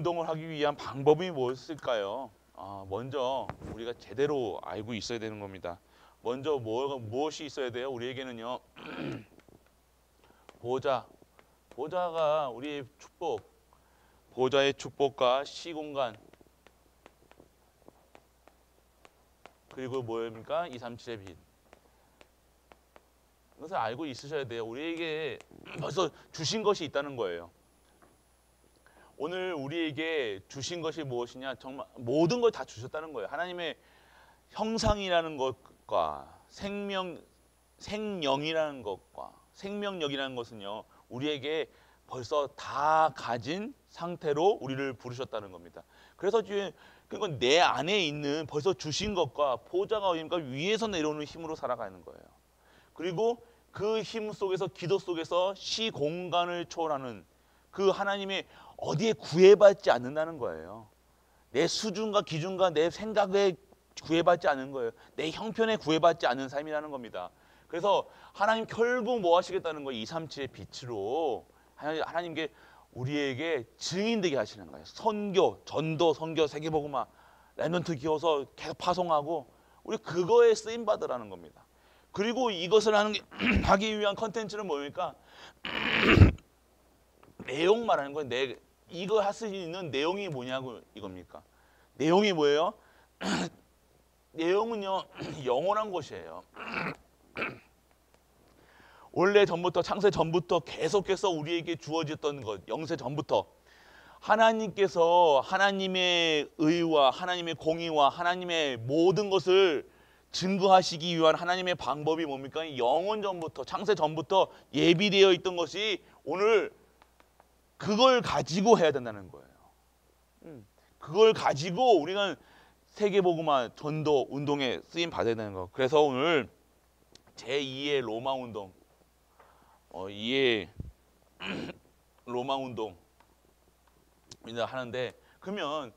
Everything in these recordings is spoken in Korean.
운동을 하기 위한 방법이 무엇일까요? 먼저 우리가 제대로 알고 있어야 되는 겁니다. 먼저 무엇이 있어야 돼요? 우리에게는요. 보좌가 우리의 축복, 보좌의 축복과 시공간, 그리고 뭐입니까? 237의 빛. 이것을 알고 있으셔야 돼요. 우리에게 벌써 주신 것이 있다는 거예요. 오늘 우리에게 주신 것이 무엇이냐? 정말 모든 걸 다 주셨다는 거예요. 하나님의 형상이라는 것과 생명이라는 것과 생명력이라는 것은요, 우리에게 벌써 다 가진 상태로 우리를 부르셨다는 겁니다. 그래서 그건 내 안에 있는 벌써 주신 것과 보좌가 어디입니까? 위에서 내려오는 힘으로 살아가는 거예요. 그리고 그 힘 속에서, 기도 속에서 시공간을 초월하는 그 하나님의 어디에 구애받지 않는다는 거예요. 내 수준과 기준과 내 생각에 구애받지 않는 거예요. 내 형편에 구애받지 않는 삶이라는 겁니다. 그래서 하나님 결국 뭐 하시겠다는 거예요? 237의 빛으로 하나님께 우리에게 증인되게 하시는 거예요. 선교, 전도, 선교, 세계복음화, 랩런트 기워서 계속 파송하고 우리 그거에 쓰임 받으라는 겁니다. 그리고 이것을 하기 위한 컨텐츠는 뭡니까? 내용 말하는 거예요. 이거 할 수 있는 내용이 뭐냐고 이겁니까? 내용이 뭐예요? 내용은요, 영원한 것이에요. 원래 전부터, 창세 전부터 계속해서 우리에게 주어졌던 것, 영세 전부터 하나님께서 하나님의 의와 하나님의 공의와 하나님의 모든 것을 증거하시기 위한 하나님의 방법이 뭡니까? 영원 전부터, 창세 전부터 예비되어 있던 것이 오늘 그걸 가지고 해야 된다는 거예요. 그걸 가지고 우리가 세계복음화 전도 운동에 쓰임 받아야 되는 거. 그래서 오늘 제2의 로마 운동, 2의 로마 운동 하는데, 그러면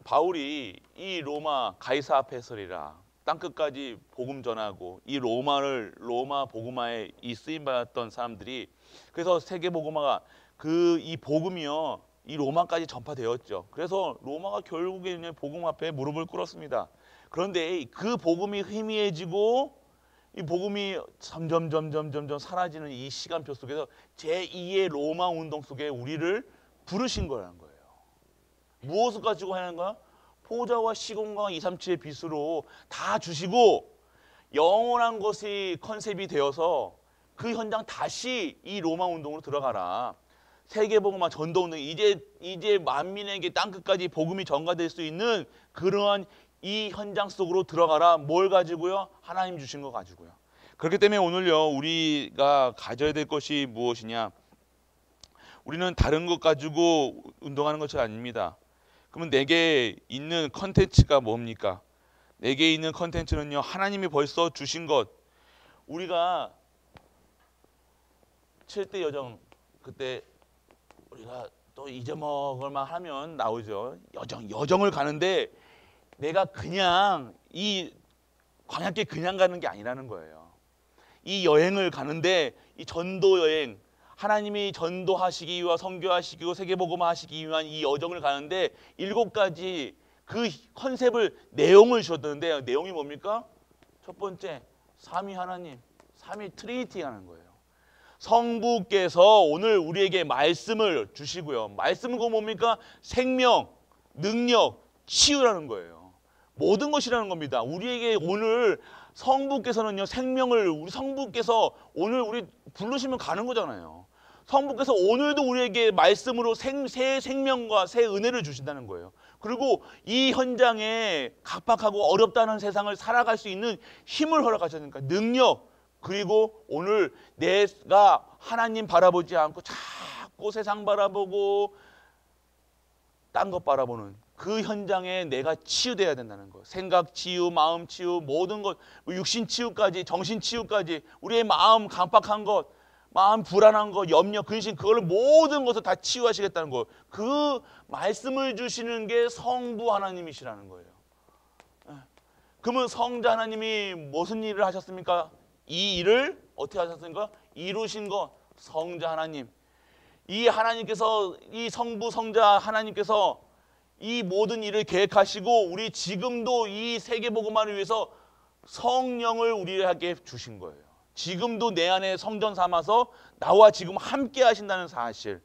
바울이 이 로마 가이사 앞에 서리라 땅끝까지 복음 전하고 이 로마 복음화에 이 쓰임 받았던 사람들이, 그래서 세계 복음화가 이 복음이요 이 로마까지 전파되었죠. 그래서 로마가 결국에는 복음 앞에 무릎을 꿇었습니다. 그런데 그 복음이 희미해지고 이 복음이 점점 사라지는 이 시간표 속에서 제2의 로마 운동 속에 우리를 부르신 거라는 거예요. 무엇을 가지고 하는 거야? 보좌와 시공간과 237의 빛으로 다 주시고 영원한 것이 컨셉이 되어서 그 현장 다시 이 로마 운동으로 들어가라. 세계복음화 전도운동, 이제 만민에게 땅끝까지 복음이 전가될 수 있는 그러한 이 현장 속으로 들어가라. 뭘 가지고요? 하나님 주신 거 가지고요. 그렇기 때문에 오늘요 우리가 가져야 될 것이 무엇이냐? 우리는 다른 것 가지고 운동하는 것이 아닙니다. 그러면 내게 있는 컨텐츠가 뭡니까? 내게 있는 컨텐츠는요, 하나님이 벌써 주신 것. 우리가 7대 여정, 그때 우리가 또 잊어먹을만 하면 나오죠. 여정을 가는데 내가 그냥 이 광야길 그냥 가는 게 아니라는 거예요. 이 여행을 가는데 이 전도 여행, 하나님이 전도하시기 위하 선교하시고 세계복음화 하시기 위한 이 여정을 가는데 7가지 그 컨셉을, 내용을 주셨는데 내용이 뭡니까? 첫 번째, 삼위 하나님, 삼위 트리니티 하는 거예요. 성부께서 오늘 우리에게 말씀을 주시고요. 말씀은 뭡니까? 생명, 능력, 치유라는 거예요. 모든 것이라는 겁니다. 우리에게 오늘 성부께서는요, 우리 성부께서 오늘 우리 부르시면 가는 거잖아요. 성부께서 오늘도 우리에게 말씀으로 새 생명과 새 은혜를 주신다는 거예요. 그리고 이 현장에 각박하고 어렵다는 세상을 살아갈 수 있는 힘을 허락하셨으니까, 능력, 그리고 오늘 내가 하나님 바라보지 않고 자꾸 세상 바라보고 딴 것 바라보는 그 현장에 내가 치유돼야 된다는 거. 생각 치유, 마음 치유, 모든 것, 육신 치유까지, 정신 치유까지, 우리의 마음 강박한 것, 마음 불안한 것, 염려, 근심, 그걸 모든 것을 다 치유하시겠다는 거. 그 말씀을 주시는 게 성부 하나님이시라는 거예요. 그러면 성자 하나님이 무슨 일을 하셨습니까? 이 일을 어떻게 하셨습니까? 이루신 거 성자 하나님. 이 하나님께서, 이 성부 성자 하나님께서 이 모든 일을 계획하시고 우리 지금도 이 세계복음화를 위해서 성령을 우리에게 주신 거예요. 지금도 내 안에 성전 삼아서 나와 지금 함께 하신다는 사실,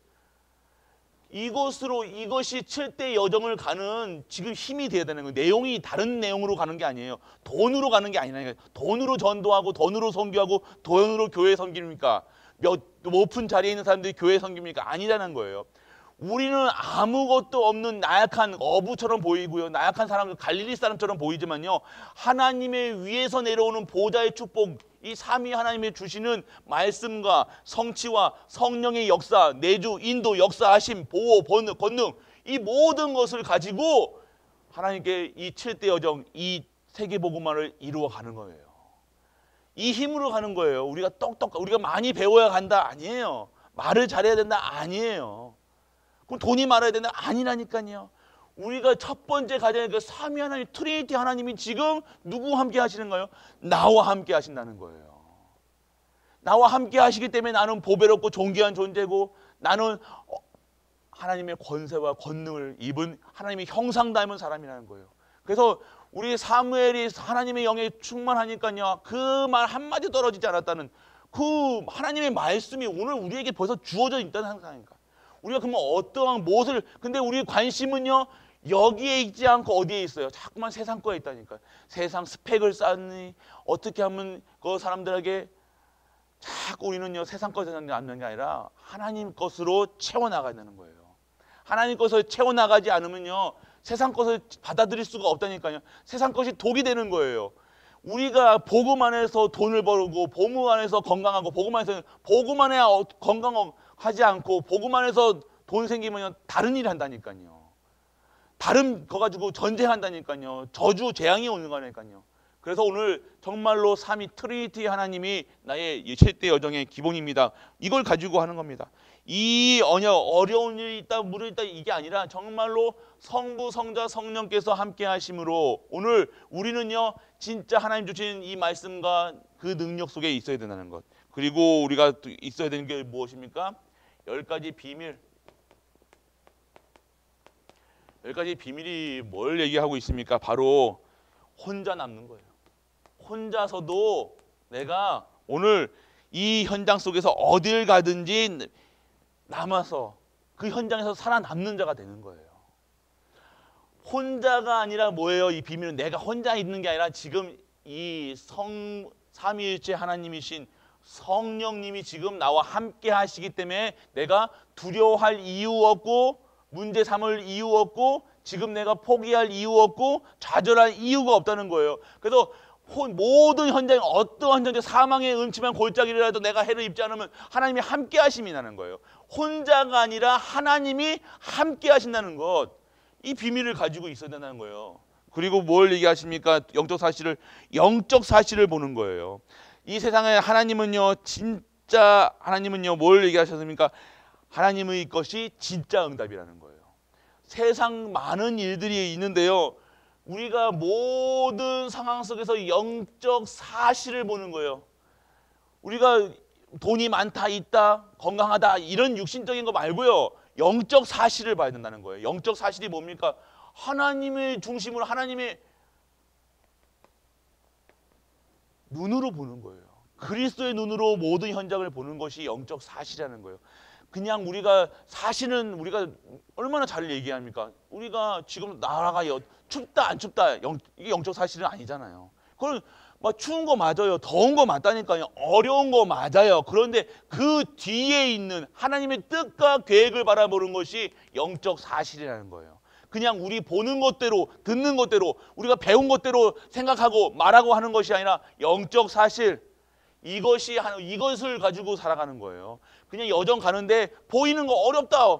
이것이 7대 여정을 가는 지금 힘이 돼야 되는 거예요. 내용이 다른 내용으로 가는 게 아니에요. 돈으로 가는 게 아니라, 돈으로 전도하고 돈으로 선교하고 돈으로 교회 섬깁니까? 높은 자리에 있는 사람들이 교회 섬깁니까? 아니라는 거예요. 우리는 아무것도 없는 나약한 어부처럼 보이고요, 나약한 사람들, 갈릴리 사람처럼 보이지만요, 하나님의 위에서 내려오는 보좌의 축복, 이 삼위 하나님의 주시는 말씀과 성취와 성령의 역사, 내주, 인도, 역사하심, 보호, 권능, 이 모든 것을 가지고 하나님께 이 7대 여정, 이 세계복음화를 이루어가는 거예요. 이 힘으로 가는 거예요. 우리가 우리가 많이 배워야 간다? 아니에요. 말을 잘해야 된다? 아니에요. 그럼 돈이 많아야 된다? 아니라니까요. 우리가 첫 번째 가져야 할 그 삼위 하나님, 트리니티 하나님이 지금 누구와 함께 하시는가요? 나와 함께 하신다는 거예요. 나와 함께 하시기 때문에 나는 보배롭고 존귀한 존재고, 나는 하나님의 권세와 권능을 입은 하나님의 형상 닮은 사람이라는 거예요. 그래서 우리 사무엘이 하나님의 영에 충만하니까요, 그 말 한마디 떨어지지 않았다는 그 하나님의 말씀이 오늘 우리에게 벌써 주어져 있다는 상상이니까. 우리가 그러면 어떠한 무엇을, 근데 우리의 관심은요, 여기에 있지 않고 어디에 있어요? 자꾸만 세상 거에 있다니까. 세상 스펙을 쌓니, 어떻게 하면 그 사람들에게, 자꾸 우리는요, 세상 것에 남는 게 아니라 하나님 것으로 채워나가야 되는 거예요. 하나님 것을 채워나가지 않으면요, 세상 것을 받아들일 수가 없다니까요. 세상 것이 독이 되는 거예요. 우리가 복음 안에서 돈을 벌고, 복음 안에서 건강하고, 복음 안에서 건강하지 않고, 복음 안에서 돈 생기면 다른 일 한다니까요. 다른 거 가지고 전쟁한다니까요. 저주 재앙이 오는 거니까요. 그래서 오늘 정말로 삼위 트리니티 하나님이 나의 7대 여정의 기본입니다. 이걸 가지고 하는 겁니다. 이 어려운 일이 있다, 무리 있다, 이게 아니라 정말로 성부, 성자, 성령께서 함께 하심으로 오늘 우리는요, 진짜 하나님 주신 이 말씀과 그 능력 속에 있어야 된다는 것. 그리고 우리가 있어야 되는 게 무엇입니까? 10가지 비밀. 10가지 비밀이 뭘 얘기하고 있습니까? 바로 혼자 남는 거예요. 혼자서도 내가 오늘 이 현장 속에서 어딜 가든지 남아서 그 현장에서 살아남는 자가 되는 거예요. 혼자가 아니라 뭐예요? 이 비밀은 내가 혼자 있는 게 아니라 지금 이 삼위일체 하나님이신 성령님이 지금 나와 함께 하시기 때문에 내가 두려워할 이유 없고, 문제 삼을 이유 없고, 지금 내가 포기할 이유 없고, 좌절할 이유가 없다는 거예요. 그래서 모든 현장에, 어떠한 현장, 사망의 음침한 골짜기라도 내가 해를 입지 않으면 하나님이 함께 하심이 나는 거예요. 혼자가 아니라 하나님이 함께 하신다는 것, 이 비밀을 가지고 있어야 된다는 거예요. 그리고 뭘 얘기하십니까? 영적 사실을 보는 거예요. 이 세상에 하나님은요, 진짜 하나님은요, 뭘 얘기하셨습니까? 하나님의 것이 진짜 응답이라는 거예요. 세상 많은 일들이 있는데요, 우리가 모든 상황 속에서 영적 사실을 보는 거예요. 우리가 돈이 많다, 있다, 건강하다, 이런 육신적인 거 말고요, 영적 사실을 봐야 된다는 거예요. 영적 사실이 뭡니까? 하나님의 중심으로, 하나님의 눈으로 보는 거예요. 그리스도의 눈으로 모든 현장을 보는 것이 영적 사실이라는 거예요. 그냥 우리가 사실은 우리가 얼마나 잘 얘기합니까? 우리가 지금 나라가 춥다 안 춥다, 이게 영적 사실은 아니잖아요. 그건 막 추운 거 맞아요. 더운 거 맞다니까요. 어려운 거 맞아요. 그런데 그 뒤에 있는 하나님의 뜻과 계획을 바라보는 것이 영적 사실이라는 거예요. 그냥 우리 보는 것대로, 듣는 것대로, 우리가 배운 것대로 생각하고 말하고 하는 것이 아니라 영적 사실, 이것을 가지고 살아가는 거예요. 그냥 여정 가는데 보이는 거 어렵다,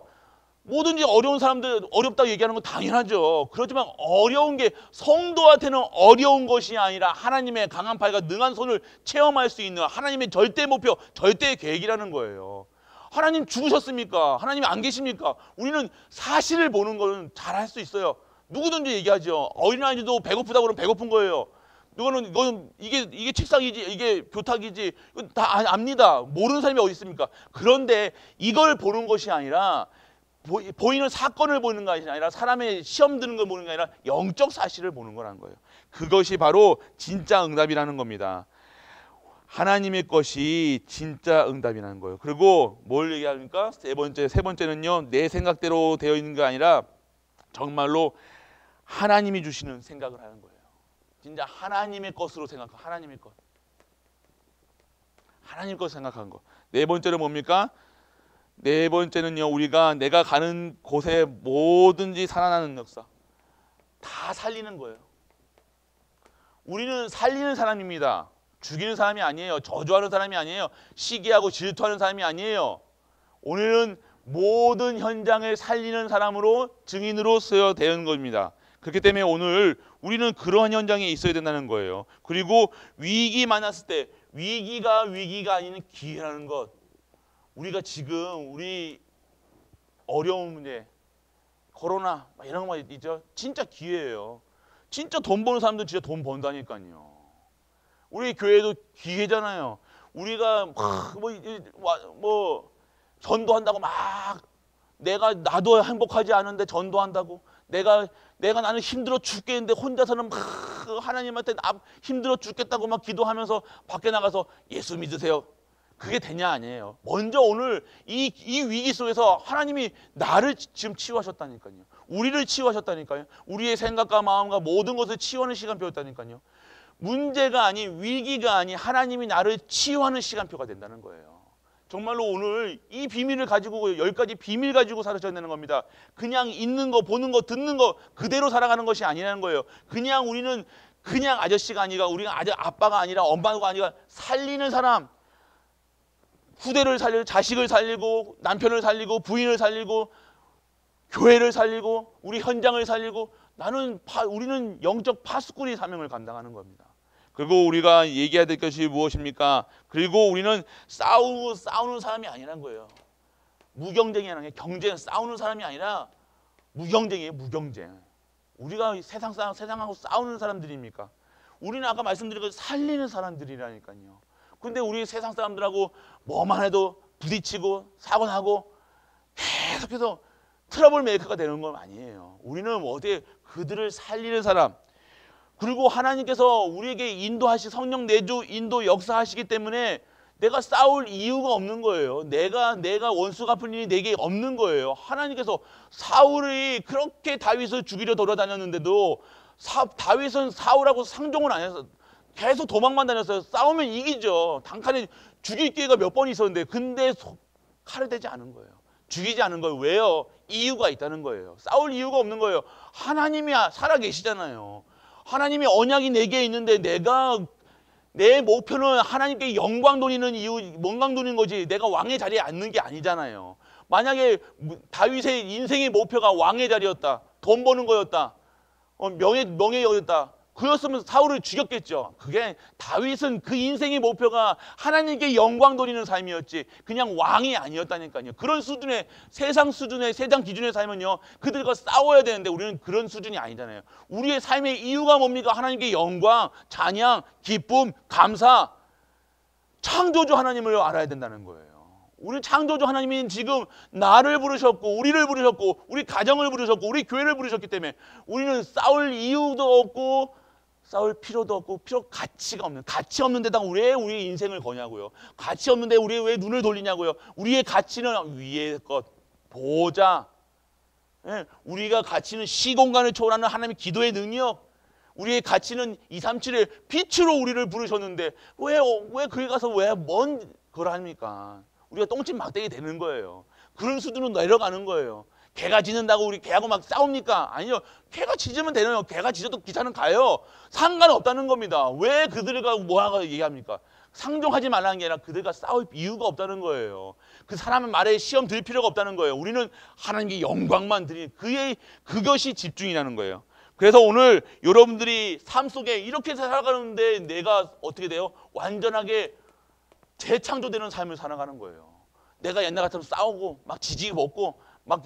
뭐든지 어려운 사람들 어렵다고 얘기하는 건 당연하죠. 그렇지만 어려운 게 성도한테는 어려운 것이 아니라 하나님의 강한 팔과 능한 손을 체험할 수 있는 하나님의 절대 목표, 절대 계획이라는 거예요. 하나님 죽으셨습니까? 하나님이 안 계십니까? 우리는 사실을 보는 거는 잘 할 수 있어요. 누구든지 얘기하죠. 어린아이도 배고프다고 그러면 배고픈 거예요. 이거는 이게 책상이지, 이게 교탁이지, 이거 다 압니다. 모르는 사람이 어디 있습니까? 그런데 이걸 보는 것이 아니라 보이는 사건을 보는 것이 아니라 사람의 시험 드는 걸 보는 게 아니라 영적 사실을 보는 거라는 거예요. 그것이 바로 진짜 응답이라는 겁니다. 하나님의 것이 진짜 응답이라는 거예요. 그리고 뭘 얘기합니까? 세 번째는요, 내 생각대로 되어 있는 게 아니라 정말로 하나님이 주시는 생각을 하는 거예요. 진짜 하나님의 것으로 생각하고, 하나님의 것, 하나님 것 생각하는 거. 네 번째는 뭡니까? 네 번째는요, 우리가 내가 가는 곳에 뭐든지 살아나는 역사, 다 살리는 거예요. 우리는 살리는 사람입니다. 죽이는 사람이 아니에요. 저주하는 사람이 아니에요. 시기하고 질투하는 사람이 아니에요. 오늘은 모든 현장을 살리는 사람으로, 증인으로 되는 겁니다. 그렇기 때문에 오늘 우리는 그러한 현장에 있어야 된다는 거예요. 그리고 위기 만났을 때, 위기가 아닌 기회라는 것. 우리가 지금 우리 어려운 문제, 코로나 이런 거 있죠. 진짜 기회예요. 진짜 돈 버는 사람들 진짜 돈 번다니까요. 우리 교회도 기회잖아요. 우리가 뭐 전도한다고 막 나도 행복하지 않은데 전도한다고, 나는 힘들어 죽겠는데 혼자서는 막 하나님한테 힘들어 죽겠다고 막 기도하면서 밖에 나가서 예수 믿으세요. 그게 되냐? 아니에요. 먼저 오늘 이 위기 속에서 하나님이 나를 지금 치유하셨다니까요. 우리를 치유하셨다니까요. 우리의 생각과 마음과 모든 것을 치유하는 시간표가 있다니까요. 문제가 아닌, 위기가 아닌 하나님이 나를 치유하는 시간표가 된다는 거예요. 정말로 오늘 이 비밀을 가지고 10가지 비밀 가지고 살아셔야 되는 겁니다. 그냥 있는 거, 보는 거, 듣는 거 그대로 살아가는 것이 아니라는 거예요. 그냥 우리는 그냥 아저씨가 아니라, 우리가 아빠가 아니라, 엄마가 아니라 살리는 사람, 후대를 살리고, 자식을 살리고, 남편을 살리고, 부인을 살리고, 교회를 살리고, 우리 현장을 살리고, 우리는 영적 파수꾼의 사명을 감당하는 겁니다. 그리고 우리가 얘기해야 될 것이 무엇입니까? 그리고 우리는 싸우는 사람이 아니라는 거예요. 무경쟁이라는 게, 싸우는 사람이 아니라 무경쟁이에요. 무경쟁. 우리가 세상하고 싸우는 사람들입니까? 우리는 아까 말씀드린 것 살리는 사람들이라니까요. 근데 우리 세상 사람들하고 뭐만 해도 부딪히고 사고 나고 계속해서 트러블 메이커가 되는 건 아니에요. 우리는 어디에 그들을 살리는 사람. 그리고 하나님께서 우리에게 성령 내주 인도 역사하시기 때문에 내가 싸울 이유가 없는 거예요. 내가 원수 갚을 일이 내게 없는 거예요. 하나님께서 사울이 그렇게 다윗을 죽이려 돌아다녔는데도 다윗은 사울하고 상종을 안 해서 계속 도망만 다녔어요. 싸우면 이기죠. 단칼에 죽일 기회가 몇 번 있었는데, 근데 칼을 대지 않은 거예요. 죽이지 않은 거예요. 왜요? 이유가 있다는 거예요. 싸울 이유가 없는 거예요. 하나님이 살아계시잖아요. 하나님이 언약이 내게 있는데 내 목표는 하나님께 영광 돌리는 거지 내가 왕의 자리에 앉는 게 아니잖아요. 만약에 다윗의 인생의 목표가 왕의 자리였다, 돈 버는 거였다, 명예였다, 그였으면 사울을 죽였겠죠. 다윗은 그 인생의 목표가 하나님께 영광 돌리는 삶이었지 그냥 왕이 아니었다니까요. 그런 수준의 세상 기준의 삶은요, 그들과 싸워야 되는데 우리는 그런 수준이 아니잖아요. 우리의 삶의 이유가 뭡니까? 하나님께 영광, 찬양, 기쁨, 감사, 창조주 하나님을 알아야 된다는 거예요. 우리 창조주 하나님이 지금 나를 부르셨고, 우리를 부르셨고, 우리 가정을 부르셨고, 우리 교회를 부르셨기 때문에 우리는 싸울 이유도 없고 싸울 필요도 없고 가치 없는 데다가 왜 우리의 인생을 거냐고요. 가치 없는데 우리 왜 눈을 돌리냐고요. 우리의 가치는 위의 것, 보좌, 우리가 가치는 시공간을 초월하는 하나님의 기도의 능력, 우리의 가치는 237의 빛으로 우리를 부르셨는데 왜 거기 가서 왜 뭔 걸 합니까? 우리가 똥집 막대기 되는 거예요. 그런 수준으로 내려가는 거예요. 개가 짖는다고 우리 개하고 막 싸웁니까? 아니요. 개가 짖으면 되나요? 개가 짖어도 기사는 가요. 상관없다는 겁니다. 왜 그들과 뭐라고 얘기합니까? 상종하지 말라는 게 아니라 그들과 싸울 이유가 없다는 거예요. 그 사람의 말에 시험 들 필요가 없다는 거예요. 우리는 하나님께 영광만 드리는 그것이 집중이라는 거예요. 그래서 오늘 여러분들이 삶 속에 이렇게 살아가는데 내가 어떻게 돼요? 완전하게 재창조되는 삶을 살아가는 거예요. 내가 옛날 같으면 싸우고 막 지지게 먹고 막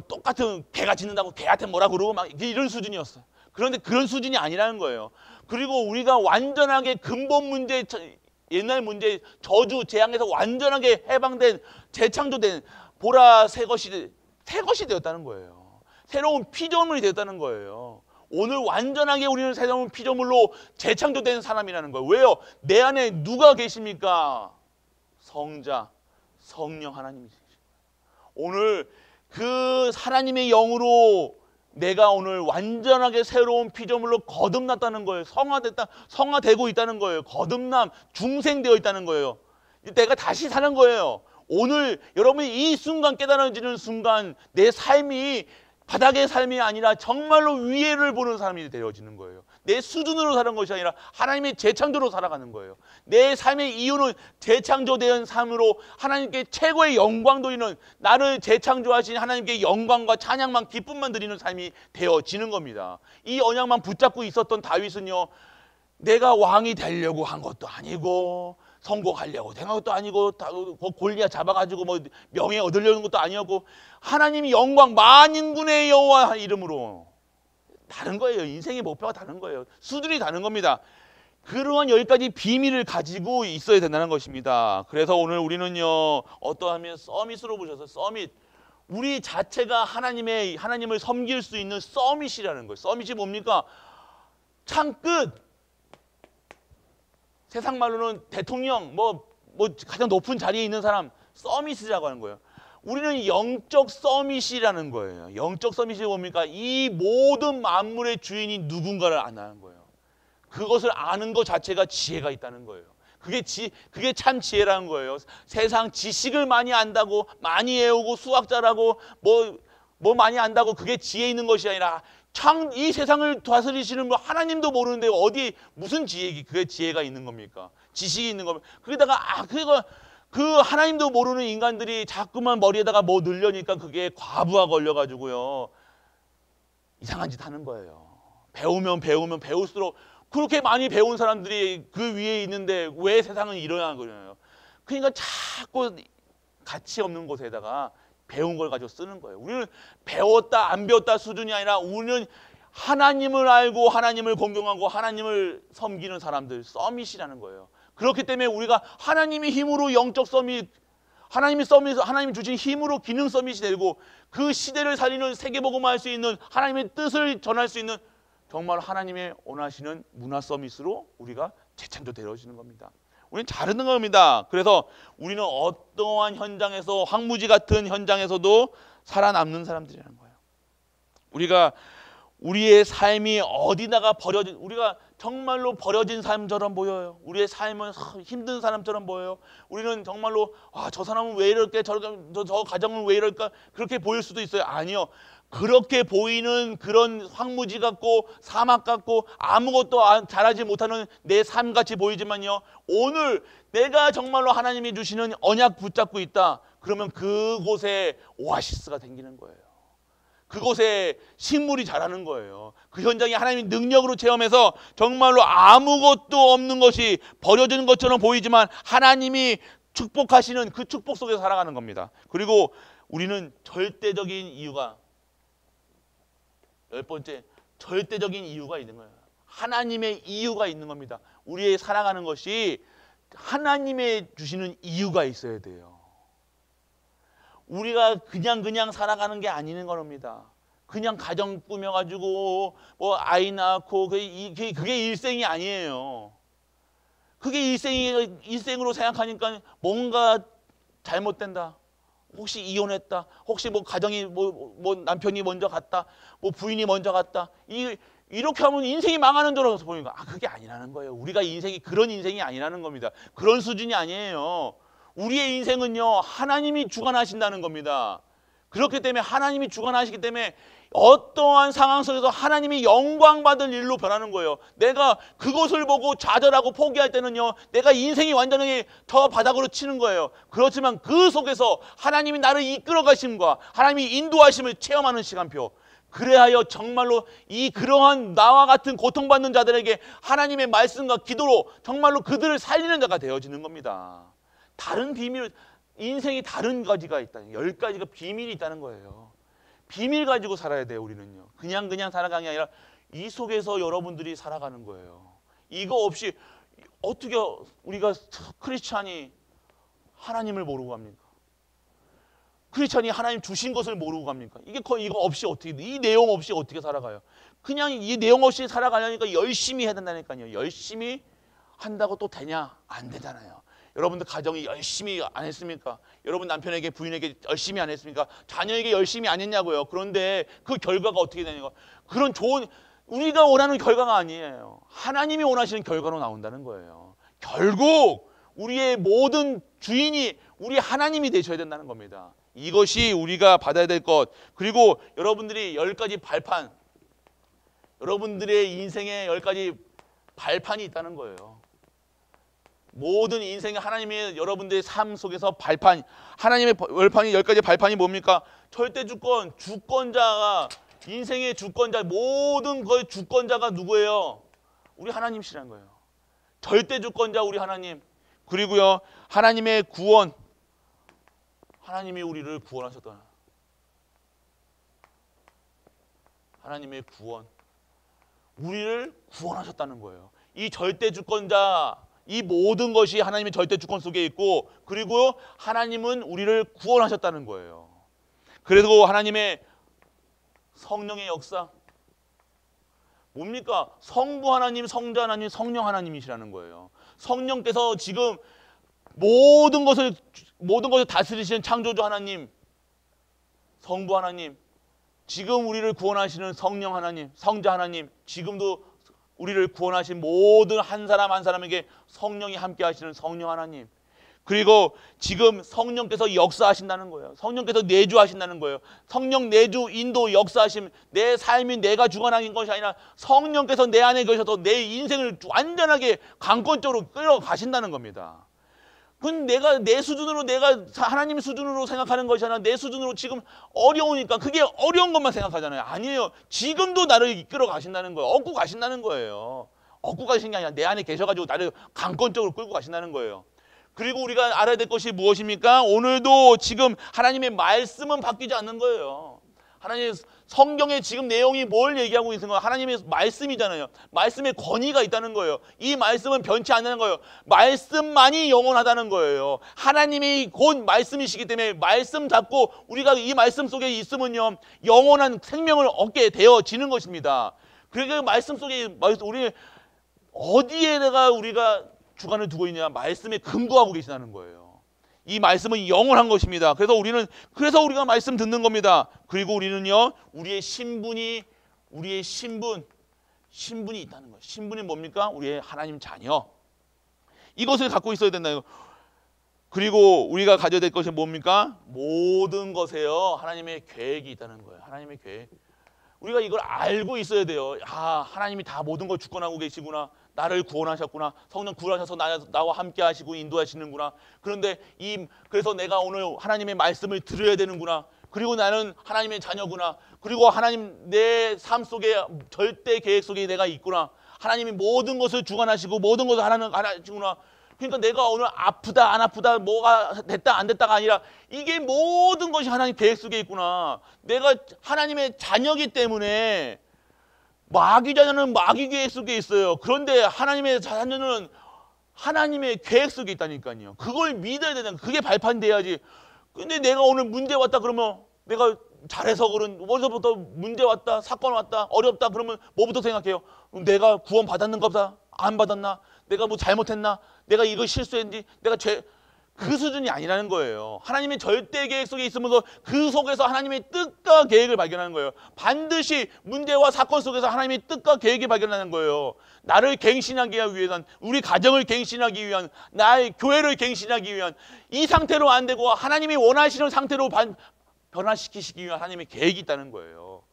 똑같은 개가 짖는다고 개한테 뭐라 그러고 막 이런 수준이었어요. 그런데 그런 수준이 아니라는 거예요. 그리고 우리가 완전하게 근본 문제, 옛날 문제, 저주, 재앙에서 완전하게 해방된, 재창조된 보라 새 것이 되었다는 거예요. 새로운 피조물이 되었다는 거예요. 오늘 완전하게 우리는 새로운 피조물로 재창조된 사람이라는 거예요. 왜요? 내 안에 누가 계십니까? 성자, 성령 하나님이 계십니다. 오늘 그 하나님의 영으로 내가 오늘 완전하게 새로운 피조물로 거듭났다는 거예요. 성화되고 있다는 거예요. 거듭남, 중생되어 있다는 거예요. 내가 다시 사는 거예요. 오늘 여러분이 이 순간 깨달아지는 순간 내 삶이 바닥의 삶이 아니라 정말로 위에를 보는 사람이 되어지는 거예요. 내 수준으로 사는 것이 아니라 하나님의 재창조로 살아가는 거예요. 내 삶의 이유는 재창조된 삶으로 하나님께 최고의 영광 돌리는, 나를 재창조하신 하나님께 영광과 찬양만 기쁨만 드리는 삶이 되어지는 겁니다. 이 언약만 붙잡고 있었던 다윗은요, 내가 왕이 되려고 한 것도 아니고 성공하려고 된 것도 아니고 골리앗 잡아가지고 뭐 명예 얻으려는 것도 아니었고, 하나님이 영광 만인군의 여호와 이름으로. 다른 거예요. 인생의 목표가 다른 거예요. 수준이 다른 겁니다. 그러한 10가지 비밀을 가지고 있어야 된다는 것입니다. 그래서 오늘 우리는요, 어떠하면 서밋으로 보셔서, 서밋, 우리 자체가 하나님을 섬길 수 있는 서밋이라는 거예요. 서밋이 뭡니까? 창끝. 세상 말로는 대통령, 뭐 가장 높은 자리에 있는 사람, 서밋이라고 하는 거예요. 우리는 영적 서밋이라는 거예요. 영적 서밋이 뭡니까? 이 모든 만물의 주인이 누군가를 아는 거예요. 그것을 아는 것 자체가 지혜가 있다는 거예요. 그게 참 지혜라는 거예요. 세상 지식을 많이 안다고, 많이 외우고 수학자라고 뭐 많이 안다고 그게 지혜 있는 것이 아니라, 이 세상을 다스리시는 하나님도 모르는데 어디 무슨 그게 지혜가 있는 겁니까? 지식이 있는 겁니까? 거기다가 그 하나님도 모르는 인간들이 자꾸만 머리에다가 뭐 넣으려니까 그게 과부하 걸려가지고요, 이상한 짓 하는 거예요. 배우면 배울수록, 그렇게 많이 배운 사람들이 그 위에 있는데 왜 세상은 이러냐 그래요. 그러니까 자꾸 가치 없는 곳에다가 배운 걸 가지고 쓰는 거예요. 우리는 배웠다 안 배웠다 수준이 아니라, 우리는 하나님을 알고 하나님을 공경하고 하나님을 섬기는 사람들, 서밋이라는 거예요. 그렇기 때문에 우리가 하나님의 힘으로 영적 서밋, 하나님이 주신 힘으로 기능 서밋이 되고, 그 시대를 살리는, 세계복음화할 수 있는, 하나님의 뜻을 전할 수 있는 정말 하나님의 원하시는 문화 서밋으로 우리가 재창조되어지는 겁니다. 우리는 다른 겁니다. 그래서 우리는 어떠한 현장에서, 황무지 같은 현장에서도 살아남는 사람들이라는 거예요. 우리가 우리의 삶이 어디다가 우리가 정말로 버려진 사람처럼 보여요. 우리의 삶은 힘든 사람처럼 보여요. 우리는 정말로 저 사람은 왜 이럴까, 저 가정은 왜 이럴까, 그렇게 보일 수도 있어요. 아니요. 그렇게 보이는 그런 황무지 같고 사막 같고 아무것도 잘하지 못하는 내 삶같이 보이지만요, 오늘 내가 정말로 하나님이 주시는 언약 붙잡고 있다, 그러면 그곳에 오아시스가 생기는 거예요. 그곳에 식물이 자라는 거예요. 그 현장이 하나님의 능력으로 체험해서 정말로 아무것도 없는 것이 버려진 것처럼 보이지만 하나님이 축복하시는 그 축복 속에서 살아가는 겁니다. 그리고 우리는 절대적인 이유가, 10번째, 절대적인 이유가 있는 거예요. 하나님의 이유가 있는 겁니다. 우리의 살아가는 것이 하나님의 주시는 이유가 있어야 돼요. 우리가 그냥 살아가는 게 아니는 겁니다. 그냥 가정 꾸며가지고 뭐 아이 낳고 그게 일생이 아니에요. 그게 일생으로 생각하니까 뭔가 잘못된다. 혹시 이혼했다. 혹시 뭐 가정이 뭐 남편이 먼저 갔다. 뭐 부인이 먼저 갔다. 이렇게 하면 인생이 망하는 줄 알아서 보니까 그게 아니라는 거예요. 우리가 인생이 그런 인생이 아니라는 겁니다. 그런 수준이 아니에요. 우리의 인생은요, 하나님이 주관하신다는 겁니다. 그렇기 때문에 하나님이 주관하시기 때문에 어떠한 상황 속에서 하나님이 영광받을 일로 변하는 거예요. 내가 그것을 보고 좌절하고 포기할 때는요, 내가 인생이 완전히 저 바닥으로 치는 거예요. 그렇지만 그 속에서 하나님이 나를 이끌어 가심과 하나님이 인도하심을 체험하는 시간표, 그래야 정말로 그러한 나와 같은 고통받는 자들에게 하나님의 말씀과 기도로 정말로 그들을 살리는 자가 되어지는 겁니다. 다른 비밀, 인생이 다른 가지가 있다. 10가지가 비밀이 있다는 거예요. 비밀 가지고 살아야 돼요. 우리는요. 그냥 살아가는 게 아니라 이 속에서 여러분들이 살아가는 거예요. 이거 없이 어떻게 우리가 크리스찬이 하나님을 모르고 갑니까? 크리스찬이 하나님 주신 것을 모르고 갑니까? 이거 없이 어떻게, 이 내용 없이 어떻게 살아가요? 그냥 이 내용 없이 살아가려니까 열심히 해야 된다니까요. 열심히 한다고 또 되냐? 안 되잖아요. 여러분들 가정이 열심히 안 했습니까? 여러분 남편에게 부인에게 열심히 안 했습니까? 자녀에게 열심히 안 했냐고요. 그런데 그 결과가 어떻게 되냐고. 그런 좋은, 우리가 원하는 결과가 아니에요. 하나님이 원하시는 결과로 나온다는 거예요. 결국 우리의 모든 주인이 우리 하나님이 되셔야 된다는 겁니다. 이것이 우리가 받아야 될 것. 그리고 여러분들이 10가지 발판, 여러분들의 인생에 10가지 발판이 있다는 거예요. 모든 인생에 하나님의 여러분들의 삶 속에서 발판, 하나님의 발판이 10가지 발판이 뭡니까? 절대 주권, 주권자가, 인생의 주권자, 모든 거의 주권자가 누구예요? 우리 하나님이시라는 거예요. 절대 주권자 우리 하나님. 그리고요, 하나님의 구원, 하나님이 우리를 구원하셨다. 하나님의 구원, 우리를 구원하셨다는 거예요. 이 절대 주권자, 이 모든 것이 하나님의 절대 주권 속에 있고, 그리고 하나님은 우리를 구원하셨다는 거예요. 그리고 하나님의 성령의 역사, 뭡니까? 성부 하나님, 성자 하나님, 성령 하나님이시라는 거예요. 성령께서 지금 모든 것을 다스리시는 창조주 하나님, 성부 하나님, 지금 우리를 구원하시는 성령 하나님, 성자 하나님, 지금도 우리를 구원하신 모든 한 사람 한 사람에게 성령이 함께 하시는 성령 하나님, 그리고 지금 성령께서 역사하신다는 거예요. 성령께서 내주하신다는 거예요. 성령 내주, 인도, 역사하심, 내 삶이 내가 주관하는 것이 아니라 성령께서 내 안에 계셔서 내 인생을 완전하게 강권적으로 끌어가신다는 겁니다. 그건 내가 내 수준으로, 내가 하나님 수준으로 생각하는 것이 아니라 내 수준으로 지금 어려우니까 그게 어려운 것만 생각하잖아요. 아니에요. 지금도 나를 이끌어 가신다는 거예요. 얻고 가신다는 거예요. 얻고 가신 게 아니라 내 안에 계셔가지고 나를 강권적으로 끌고 가신다는 거예요. 그리고 우리가 알아야 될 것이 무엇입니까? 오늘도 지금 하나님의 말씀은 바뀌지 않는 거예요. 하나님의 성경의 지금 내용이 뭘 얘기하고 있는 거예요? 하나님의 말씀이잖아요. 말씀에 권위가 있다는 거예요. 이 말씀은 변치 않는 거예요. 말씀만이 영원하다는 거예요. 하나님이 곧 말씀이시기 때문에 말씀 잡고 우리가 이 말씀 속에 있으면요, 영원한 생명을 얻게 되어지는 것입니다. 그러니까 말씀 속에 우리 어디에다가 우리가 주관을 두고 있냐? 말씀에 근거하고 계시다는 거예요. 이 말씀은 영원한 것입니다. 그래서 우리가 말씀 듣는 겁니다. 그리고 우리는요, 우리의 신분이 있다는 거예요. 신분이 뭡니까? 우리의 하나님 자녀. 이것을 갖고 있어야 된다는 거예요. 그리고 우리가 가져야 될 것이 뭡니까? 모든 것에요, 하나님의 계획이 있다는 거예요. 하나님의 계획. 우리가 이걸 알고 있어야 돼요. 아, 하나님이 다 모든 걸 주권하고 계시구나. 나를 구원하셨구나. 성령 구원하셔서 나와 함께 하시고 인도하시는구나. 그래서 내가 오늘 하나님의 말씀을 들어야 되는구나. 그리고 나는 하나님의 자녀구나. 그리고 하나님 내 삶 속에 절대 계획 속에 내가 있구나. 하나님이 모든 것을 주관하시고 모든 것을 하시구나. 그러니까 내가 오늘 아프다 안 아프다, 뭐가 됐다 안 됐다가 아니라 이게 모든 것이 하나님 계획 속에 있구나. 내가 하나님의 자녀이기 때문에 마귀 자녀는 마귀 계획 속에 있어요. 그런데 하나님의 자녀는 하나님의 계획 속에 있다니까요. 그걸 믿어야 되는, 그게 발판돼야지. 근데 내가 오늘 문제 왔다 그러면, 내가 잘해서 어디서부터 문제 왔다, 사건 왔다, 어렵다 그러면 뭐부터 생각해요? 내가 구원 받았는가 보다, 안 받았나? 내가 뭐 잘못했나? 내가 이거 실수했는지? 그 수준이 아니라는 거예요. 하나님의 절대 계획 속에 있으면서 그 속에서 하나님의 뜻과 계획을 발견하는 거예요. 반드시 문제와 사건 속에서 하나님의 뜻과 계획이 발견하는 거예요. 나를 갱신하기 위한, 우리 가정을 갱신하기 위한, 나의 교회를 갱신하기 위한, 이 상태로 안 되고 하나님이 원하시는 상태로 변화시키시기 위한 하나님의 계획이 있다는 거예요.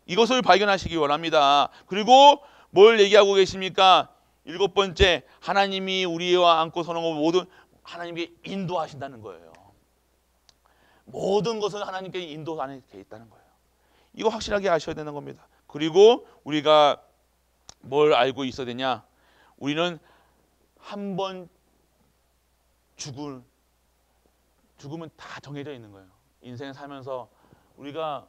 이것을 발견하시기 원합니다. 그리고 뭘 얘기하고 계십니까? 7번째, 하나님이 우리와 안고 서는 것 모든 하나님께 인도하신다는 거예요. 모든 것은 하나님께 인도 안에 있다는 거예요. 이거 확실하게 아셔야 되는 겁니다. 그리고 우리가 뭘 알고 있어야 되냐? 우리는 한 번 죽음은 다 정해져 있는 거예요. 인생 살면서 우리가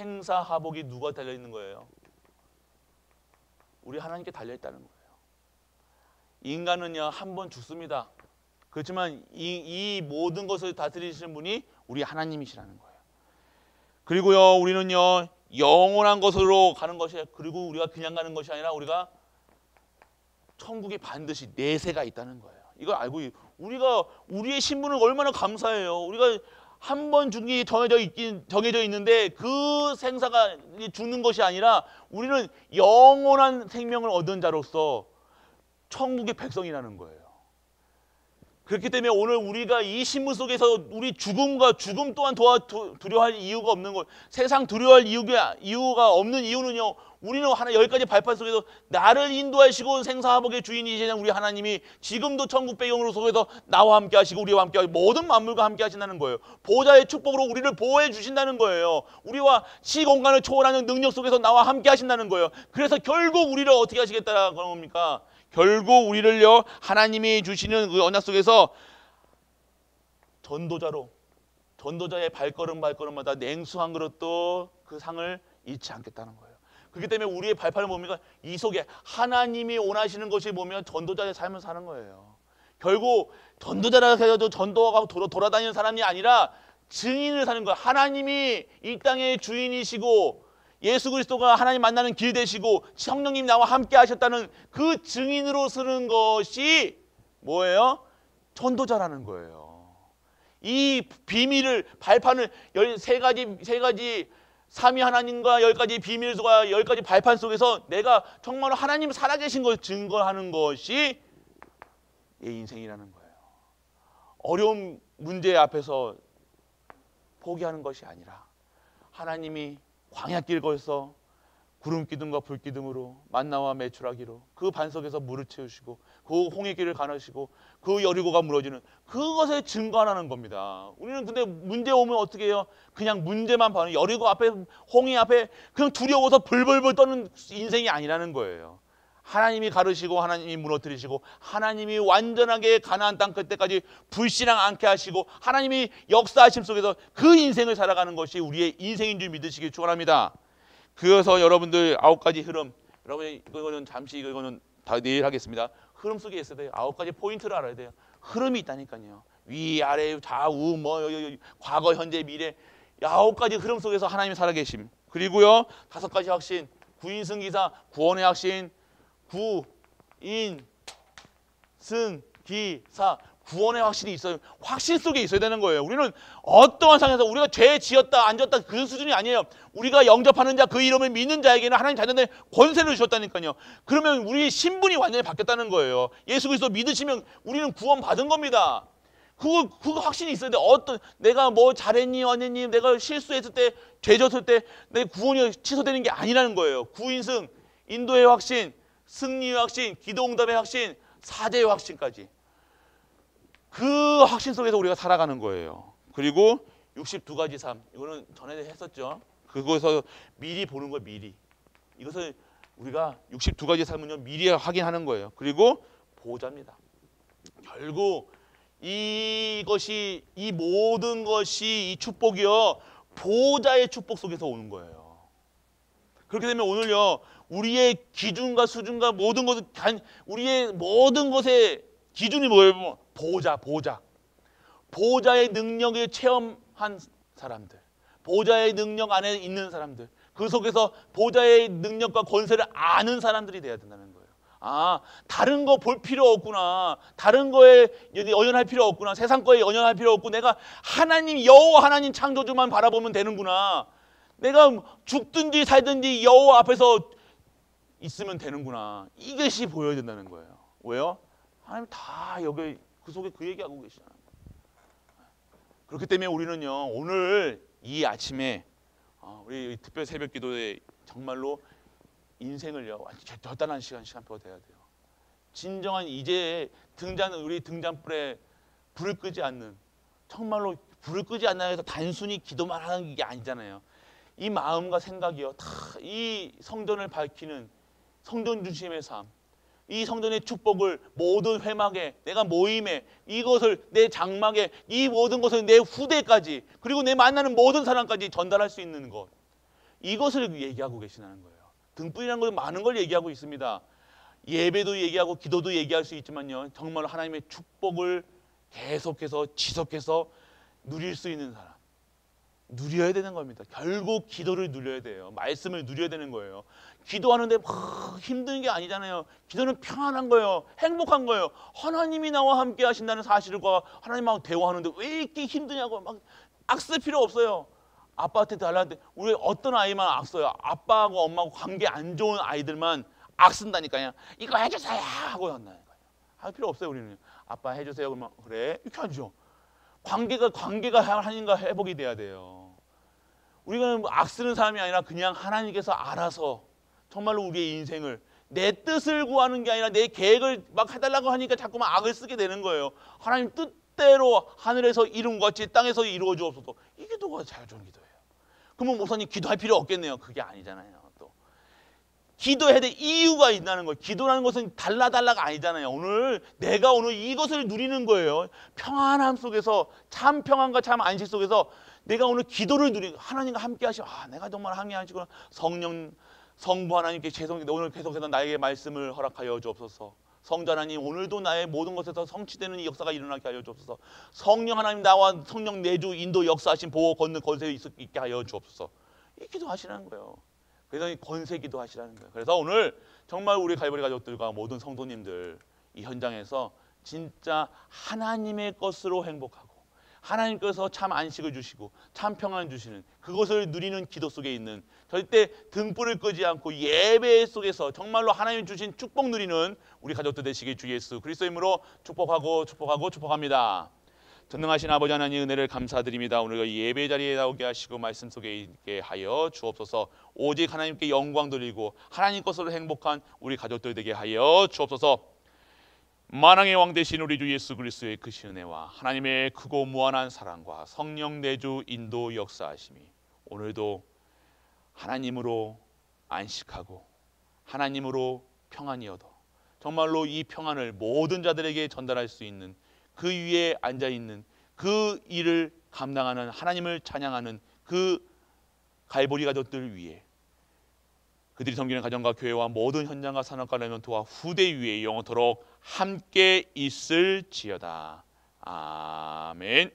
생사하복이 누가 달려 있는 거예요? 우리 하나님께 달려 있다는 거예요. 인간은요 한 번 죽습니다. 그렇지만 이 모든 것을 다스리시는 분이 우리 하나님이시라는 거예요. 그리고요 우리는요 영원한 것으로 가는 것이에요. 그리고 우리가 그냥 가는 것이 아니라 우리가 천국에 반드시 내세가 있다는 거예요. 이걸 알고 우리가 우리의 신분은 얼마나 감사해요. 우리가 한 번 죽기 정해져 있는데 그 생사가 죽는 것이 아니라 우리는 영원한 생명을 얻은 자로서 천국의 백성이라는 거예요. 그렇기 때문에 오늘 우리가 이 신분 속에서 우리 죽음과 죽음 또한 두려워할 이유가 없는 것. 세상 두려워할 이유가 없는 이유는요. 우리는 하나 10가지 발판 속에서 나를 인도하시고 생사화복의 주인이신 우리 하나님이 지금도 천국 배경으로 속에서 나와 함께 하시고 우리와 함께 하시고 모든 만물과 함께 하신다는 거예요. 보좌의 축복으로 우리를 보호해 주신다는 거예요. 우리와 시공간을 초월하는 능력 속에서 나와 함께 하신다는 거예요. 그래서 결국 우리를 어떻게 하시겠다는 겁니까? 결국 우리를요 하나님이 주시는 그 언약 속에서 전도자의 발걸음마다 냉수 한 그릇도 그 상을 잃지 않겠다는 거예요. 그렇기 때문에 우리의 발판을 뭡니까? 이 속에 하나님이 원하시는 것이 뭐면 전도자의 삶을 사는 거예요. 결국 전도자라 해도 전도가 돌아다니는 사람이 아니라 증인을 사는 거예요. 하나님이 이 땅의 주인이시고 예수 그리스도가 하나님 만나는 길 되시고 성령님 나와 함께 하셨다는 그 증인으로 쓰는 것이 뭐예요? 전도자라는 거예요. 이 비밀을 발판을 세 가지 삼위 하나님과 10가지 비밀과 10가지 발판 속에서 내가 정말로 하나님 살아계신 것을 증거하는 것이 내 인생이라는 거예요. 어려운 문제 앞에서 포기하는 것이 아니라 하나님이 광야길 걸어서 구름 기둥과 불 기둥으로 만나와 메추라기로 그 반석에서 물을 채우시고 그 홍해길을 가르시고 그 여리고가 무너지는 그것에 증거하라는 겁니다. 우리는 근데 문제 오면 어떻게 해요? 그냥 문제만 봐는 여리고 앞에 홍해 앞에 그냥 두려워서 벌벌벌 떠는 인생이 아니라는 거예요. 하나님이 가르시고 하나님이 무너뜨리시고 하나님이 완전하게 가나안 땅 끝때까지 불신앙 않게 하시고 하나님이 역사하심 속에서 그 인생을 살아가는 것이 우리의 인생인 줄 믿으시길 축원합니다. 그래서 여러분들 9가지 흐름, 여러분 이거는 잠시 이거는 다 내일 하겠습니다. 흐름 속에 있어야 돼요. 9가지 포인트를 알아야 돼요. 흐름이 있다니까요. 위, 아래, 좌우, 과거, 현재, 미래 9가지 흐름 속에서 하나님이 살아계심. 그리고요 5가지 확신, 구인승기사, 구원의 확신, 구인승기사 구원의 확신이 있어요. 확신 속에 있어야 되는 거예요. 우리는 어떠한 상황에서 우리가 죄 지었다 안 지었다 그 수준이 아니에요. 우리가 영접하는 자 그 이름을 믿는 자에게는 하나님 자녀의 권세를 주셨다니까요. 그러면 우리의 신분이 완전히 바뀌었다는 거예요. 예수 그리스도 믿으시면 우리는 구원 받은 겁니다. 그거 확신이 있어야 돼. 내가 뭐 잘했니 왔니 내가 실수했을 때 죄 졌을 때 내 구원이 취소되는 게 아니라는 거예요. 구인승, 인도의 확신, 승리의 확신, 기도응답의 확신, 사제의 확신까지 그 확신 속에서 우리가 살아가는 거예요. 그리고 62가지 삶, 이거는 전에 했었죠. 그거에서 미리 보는 거예요. 미리. 이것을 우리가 62가지 삶은요 미리 확인하는 거예요. 그리고 보호자입니다. 결국 이 모든 것이 이 축복이요 보호자의 축복 속에서 오는 거예요. 그렇게 되면 오늘요 우리의 기준과 수준과 모든 것, 우리의 모든 것의 기준이 뭐예요? 보호자의 능력을 체험한 사람들, 보호자의 능력 안에 있는 사람들, 그 속에서 보호자의 능력과 권세를 아는 사람들이 돼야 된다는 거예요. 아, 다른 거 볼 필요 없구나. 다른 거에 연연할 필요 없구나. 세상 거에 연연할 필요 없고 내가 하나님, 여호와 하나님 창조주만 바라보면 되는구나. 내가 죽든지 살든지 여호와 앞에서 있으면 되는구나. 이것이 보여야 된다는 거예요. 왜요? 하나님 다 여기 그 속에 그 얘기하고 계시잖아요. 그렇기 때문에 우리는요 오늘 이 아침에 우리 특별 새벽 기도에 정말로 인생을요 완전 결단한 시간표가 돼야 돼요. 진정한 이제 우리 등잔불에 불을 끄지 않는, 정말로 불을 끄지 않나 해서 단순히 기도만 하는 게 아니잖아요. 이 마음과 생각이요 다 이 성전을 밝히는 성전 중심의 삶, 이 성전의 축복을 모든 회막에, 내가 모임에, 이것을 내 장막에, 이 모든 것을 내 후대까지, 그리고 내 만나는 모든 사람까지 전달할 수 있는 것. 이것을 얘기하고 계시다는 거예요. 등불이라는 건 많은 걸 얘기하고 있습니다. 예배도 얘기하고 기도도 얘기할 수 있지만요, 정말 하나님의 축복을 계속해서 지속해서 누릴 수 있는 사람, 누려야 되는 겁니다. 결국 기도를 누려야 돼요. 말씀을 누려야 되는 거예요. 기도하는데 막 힘든 게 아니잖아요. 기도는 평안한 거예요. 행복한 거예요. 하나님이 나와 함께 하신다는 사실과 하나님하고 대화하는데 왜 이렇게 힘드냐고 막 악쓸 필요 없어요. 아빠한테 달라는데 우리 어떤 아이만 악써요. 아빠하고 엄마하고 관계 안 좋은 아이들만 악쓴다니까요. 이거 해주세요 하고 한다니까요. 할 필요 없어요. 우리는 아빠 해주세요 그러면 그래 이렇게 하죠. 관계가 하나님과 회복이 돼야 돼요. 우리가 악쓰는 사람이 아니라 그냥 하나님께서 알아서 정말로 우리의 인생을 내 뜻을 구하는 게 아니라 내 계획을 막 해달라고 하니까 자꾸만 악을 쓰게 되는 거예요. 하나님 뜻대로 하늘에서 이룬 것 같이 땅에서 이루어 주옵소서. 이 기도가 잘 좋은 기도예요. 그러면 목사님 기도할 필요 없겠네요. 그게 아니잖아요. 또 기도해야 될 이유가 있다는 거예요. 기도라는 것은 달라가 아니잖아요. 내가 오늘 이것을 누리는 거예요. 평안함 속에서 참 평안과 참 안식 속에서 내가 오늘 기도를 누리고 하나님과 함께 하시고 내가 정말 함께 하시구나. 성부 하나님께 죄송합니다. 오늘 계속해서 나에게 말씀을 허락하여 주옵소서. 성자 하나님 오늘도 나의 모든 것에서 성취되는 이 역사가 일어나게 하여 주옵소서. 성령 하나님 나와 성령 내주 인도 역사하신 보호 걷는 권세 있게 하여 주옵소서. 이 기도하시라는 거예요. 그래서 이 권세 기도하시라는 거예요. 그래서 오늘 정말 우리 갈보리 가족들과 모든 성도님들 이 현장에서 진짜 하나님의 것으로 행복하고 하나님께서 참 안식을 주시고 참 평안을 주시는 그것을 누리는 기도 속에 있는 절대 등불을 끄지 않고 예배 속에서 정말로 하나님이 주신 축복 누리는 우리 가족들 되시길 주 예수 그리스도의 이름으로 축복합니다. 전능하신 아버지 하나님 은혜를 감사드립니다. 오늘 예배 자리에 나오게 하시고 말씀 속에 있게 하여 주옵소서. 오직 하나님께 영광 돌리고 하나님 것으로 행복한 우리 가족들 되게 하여 주옵소서. 만왕의 왕 되신 우리 주 예수 그리스도의 크신 은혜와 하나님의 크고 무한한 사랑과 성령 내주 인도 역사하심이 오늘도 하나님으로 안식하고 하나님으로 평안이 얻어 정말로 이 평안을 모든 자들에게 전달할 수 있는 그 위에 앉아있는 그 일을 감당하는 하나님을 찬양하는 그 갈보리 가족들 위에 그들이 섬기는 가정과 교회와 모든 현장과 산업과 레몬트와 후대 위에 영원토록 함께 있을지어다. 아멘.